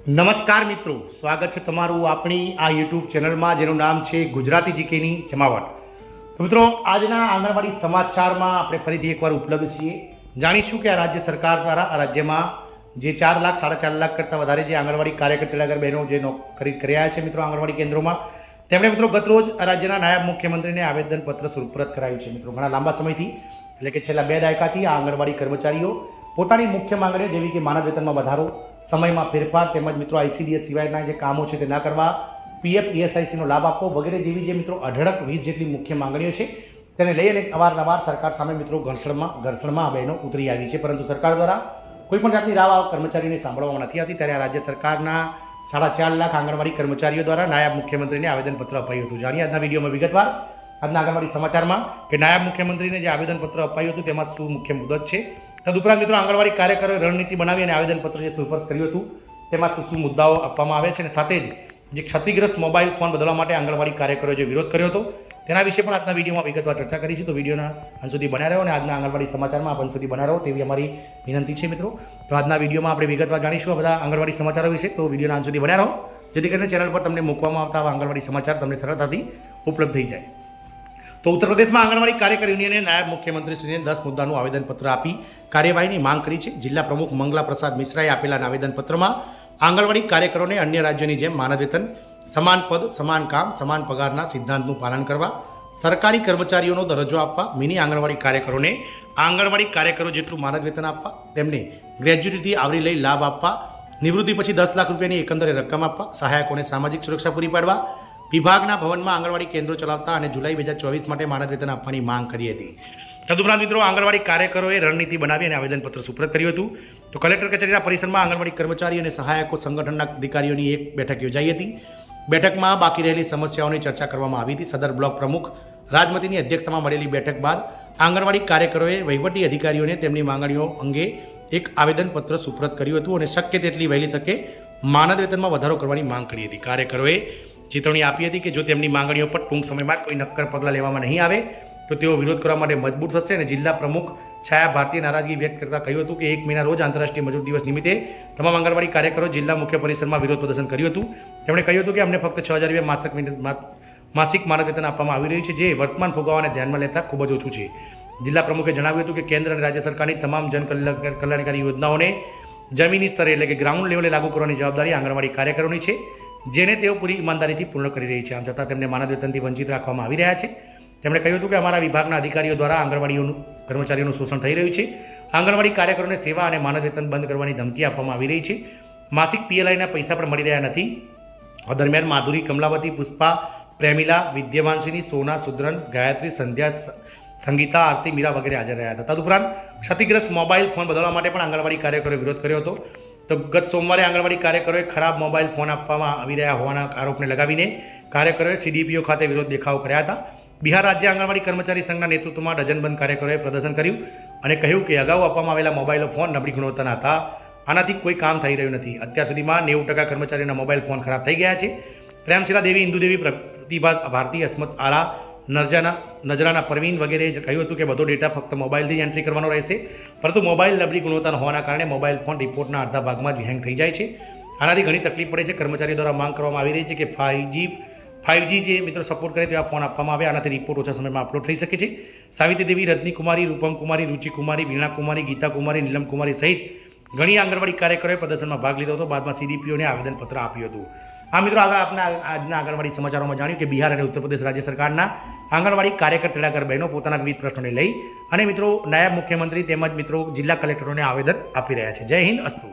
નમસ્કાર મિત્રો, સ્વાગત છે તમારું આપણી આ યુટ્યુબ ચેનલમાં જેનું નામ છે ગુજરાતી જીકેની જમાવટ. તો મિત્રો, આજના આંગણવાડી સમાચારમાં આપણે ફરીથી એકવાર ઉપલબ્ધ છીએ. જાણીશું કે આ રાજ્ય સરકાર દ્વારા આ રાજ્યમાં જે 4 લાખ 4.5 લાખ કરતાં વધારે જે આંગણવાડી કાર્યકર તેડાગર બહેનો જે નોકરી કર્યા છે મિત્રો આંગણવાડી કેન્દ્રોમાં, તેમણે મિત્રો ગતરોજ રાજ્યના નાયબ મુખ્યમંત્રીને આવેદનપત્ર સુપરત કરાયું છે. મિત્રો, ઘણા લાંબા સમયથી એટલે કે છેલ્લા 2 દાયકાથી આ આંગણવાડી કર્મચારીઓ પોતાની મુખ્ય માંગણીઓ જેવી કે માનદ વેતનમાં વધારો, સમયમાં ફેરફાર તેમજ મિત્રો ICDS સિવાયના જે કામો છે તે ના કરવા, PF ESICનો લાભ આપવો વગેરે જેવી જે મિત્રો અઢળક 20 જેટલી મુખ્ય માંગણીઓ છે તેને લઈ અને અવારનવાર સરકાર સામે મિત્રો ઘર્ષણમાં આ બહેનો ઉતરી આવી છે. પરંતુ સરકાર દ્વારા કોઈપણ જાતની રાવ આ કર્મચારીઓને સાંભળવામાં નથી આવતી. ત્યારે આ રાજ્ય સરકારના 4.5 લાખ આંગણવાડી કર્મચારીઓ દ્વારા નાયબ મુખ્યમંત્રીને આવેદનપત્ર અપાયું હતું. જાણીએ આજના વિડીયોમાં વિગતવાર આજના આંગણવાડી સમાચારમાં કે નાયબ મુખ્યમંત્રીને જે આવેદનપત્ર અપાયું હતું તેમાં શું મુખ્ય મુદ્દત છે. તદુપરાંત મિત્રો આંગણવાડી કાર્યકરોએ રણનીતિ બનાવી અને આવેદનપત્ર જે સુપરત કર્યું હતું તેમાં શું શું મુદ્દાઓ આપવામાં આવે છે અને સાથે જ જે ક્ષતિગ્રસ્ત મોબાઈલ ફોન બદલવા માટે આંગણવાડી કાર્યકરોએ જે વિરોધ કર્યો હતો તેના વિશે પણ આજના વિડીયોમાં વિગતવાર ચર્ચા કરીશું. તો વિડીયોના અંત સુધી બન્યા રહો અને આજના આંગણવાડી સમાચારમાં અંત સુધી બન્યા રહો તેવી અમારી વિનંતી છે મિત્રો. તો આજના વિડીયોમાં આપણે વિગતવાર જાણીશું આ બધા આંગણવાડી સમાચારો વિશે. તો વિડીયોના અંત સુધી બન્યા રહો જેથી કરીને ચેનલ પર તમને મૂકવામાં આવતા આંગણવાડી સમાચાર તમને સરળતાથી ઉપલબ્ધ થઈ જાય. તો ઉત્તર પ્રદેશમાં આંગણવાડી કાર્યકર યુનિયને નાયબ મુખ્યમંત્રીશ્રીને 10 મુદ્દાનું આવેદનપત્ર આપી કાર્યવાહીની માંગ કરી છે. જિલ્લા પ્રમુખ મંગલા પ્રસાદ મિશ્રાએ આપેલા આવેદનપત્રમાં આંગણવાડી કાર્યકરોને અન્ય રાજ્યોની જેમ માનદ વેતન, સમાન પદ, સમાન કામ, સમાન પગારના સિદ્ધાંતનું પાલન કરવા, સરકારી કર્મચારીઓનો દરજ્જો આપવા, મિની આંગણવાડી કાર્યકરોને આંગણવાડી કાર્યકરો જેટલું માનદ વેતન આપવા, તેમને ગ્રેજ્યુટીથી આવરી લઈ લાભ આપવા, નિવૃત્તિ પછી 10 લાખ રૂપિયાની એકંદરે રકમ આપવા, સહાયકોને સામાજિક સુરક્ષા પૂરી પાડવા, વિભાગના ભવનમાં આંગણવાડી કેન્દ્રો ચલાવતા અને જુલાઈ 2024 માટે માનદ વેતન આપવાની માંગ કરી હતી. તદુપરાંત મિત્રો આંગણવાડી કાર્યકરોએ રણનીતિ બનાવી અને આવેદનપત્ર સુપરત કર્યું હતું. તો કલેક્ટર કચેરીના પરિસરમાં આંગણવાડી કર્મચારી અને સહાયકો સંગઠનના અધિકારીઓની એક બેઠક યોજાઈ હતી. બેઠકમાં બાકી રહેલી સમસ્યાઓની ચર્ચા કરવામાં આવી હતી. સદર બ્લોક પ્રમુખ રાજમતીની અધ્યક્ષતામાં મળેલી બેઠક બાદ આંગણવાડી કાર્યકરોએ વહીવટી અધિકારીઓને તેમની માંગણીઓ અંગે એક આવેદનપત્ર સુપરત કર્યું હતું અને શક્ય તેટલી વહેલી તકે માનદ વેતનમાં વધારો કરવાની માંગ કરી હતી. કાર્યકરોએ ચેતવણી આપી હતી કે જો તેમની માંગણીઓ પર ટૂંક સમયમાં કોઈ નક્કર પગલાં લેવામાં નહીં આવે તો તેઓ વિરોધ કરવા માટે મજબૂર થશે. અને જિલ્લા પ્રમુખ છાયા ભારતીય નારાજગી વ્યક્ત કરતાં કહ્યું હતું કે 1 મેના રોજ આંતરરાષ્ટ્રીય મજૂર દિવસ નિમિત્તે તમામ આંગણવાડી કાર્યકરો જિલ્લા મુખ્ય પરિસરમાં વિરોધ પ્રદર્શન કર્યું હતું. તેમણે કહ્યું હતું કે અમને ફક્ત 6,000 રૂપિયા માસિક માનદ વેતન આપવામાં આવી રહ્યું છે, જે વર્તમાન ફુગાવાને ધ્યાનમાં લેતા ખૂબ જ ઓછું છે. જિલ્લા પ્રમુખે જણાવ્યું હતું કે કેન્દ્ર અને રાજ્ય સરકારની તમામ જન કલ્યાણકારી યોજનાઓને જમીની સ્તરે એટલે કે ગ્રાઉન્ડ લેવલે લાગુ કરવાની જવાબદારી આંગણવાડી કાર્યકરોની છે, જેને તેઓ પૂરી ઈમાનદારીથી પૂર્ણ કરી રહી છે. આમ છતાં તેમને માનદ વેતનથી વંચિત રાખવામાં આવી રહ્યા છે. તેમણે કહ્યું હતું કે અમારા વિભાગના અધિકારીઓ દ્વારા આંગણવાડીઓનું કર્મચારીઓનું શોષણ થઈ રહ્યું છે. આંગણવાડી કાર્યકરોને સેવા અને માનદ વેતન બંધ કરવાની ધમકી આપવામાં આવી રહી છે. માસિક PLIના પૈસા પણ મળી રહ્યા નથી. આ દરમિયાન માધુરી, કમલાવતી, પુષ્પા, પ્રેમિલા, વિદ્યાવાંશિની, સોના, સુદ્રન, ગાયત્રી, સંધ્યા, સંગીતા, આરતી, મીરા વગેરે હાજર રહ્યા હતા. તદુપરાંત ક્ષતિગ્રસ્ત મોબાઈલ ફોન બદલવા માટે પણ આંગણવાડી કાર્યકરોએ વિરોધ કર્યો હતો. તો ગત સોમવારે આંગણવાડી કાર્યકરોએ ખરાબ મોબાઈલ ફોન આપવામાં આવી રહ્યા હોવાના આરોપને લગાવીને કાર્યકરોએ CDPO ખાતે વિરોધ દેખાવો કર્યા હતા. બિહાર રાજ્ય આંગણવાડી કર્મચારી સંઘના નેતૃત્વમાં ડઝનબંધ કાર્યકરોએ પ્રદર્શન કર્યું અને કહ્યું કે અગાઉ આપવામાં આવેલા મોબાઈલો ફોન નબળી ગુણવત્તાના હતા. આનાથી કોઈ કામ થઈ રહ્યું નથી. અત્યાર સુધીમાં 90% કર્મચારીઓના મોબાઈલ ફોન ખરાબ થઈ ગયા છે. પ્રેમશીલા દેવી, ઇન્દુદેવી, પ્રતિભા ભારતી, અસ્મત આરા, નજરાના પરવીન વગેરે કહ્યું હતું કે બધો ડેટા ફક્ત મોબાઈલથી જ એન્ટ્રી કરવાનો રહેશે, પરંતુ મોબાઈલ નબળી ગુણવત્તાનો હોવાના કારણે મોબાઈલ ફોન રિપોર્ટના અડધા ભાગમાં જ હેંગ થઈ જાય છે. આનાથી ઘણી તકલીફ પડે છે. કર્મચારીઓ દ્વારા માંગ કરવામાં આવી રહી છે કે 5G જે મિત્રો સપોર્ટ કરે તેવા ફોન આપવામાં આવે. આનાથી રિપોર્ટ ઓછા સમયમાં અપલોડ થઈ શકે છે. સાવિત્રી દેવી, રજની કુમારી, રૂપમ કુમારી, રુચિ કુમારી, વીણા કુમારી, ગીતા કુમારી, નીલમ કુમારી સહિત ઘણી આંગણવાડી કાર્યકરોએ પ્રદર્શનમાં ભાગ લીધો હતો. બાદમાં CDPOને આવેદનપત્ર આપ્યું હતું. આ મિત્રો આગળ આપના આજના આંગણવાડી સમાચારોમાં જાણ્યું કે બિહાર અને ઉત્તર પ્રદેશ રાજ્ય સરકારના આંગણવાડી કાર્યકર તેડાગર બહેનો પોતાના વિવિધ પ્રશ્નોને લઈ અને મિત્રો નાયબ મુખ્યમંત્રી તેમજ મિત્રો જિલ્લા કલેક્ટરોને આવેદન આપી રહ્યા છે. જય હિન્દ, અસ્તુ.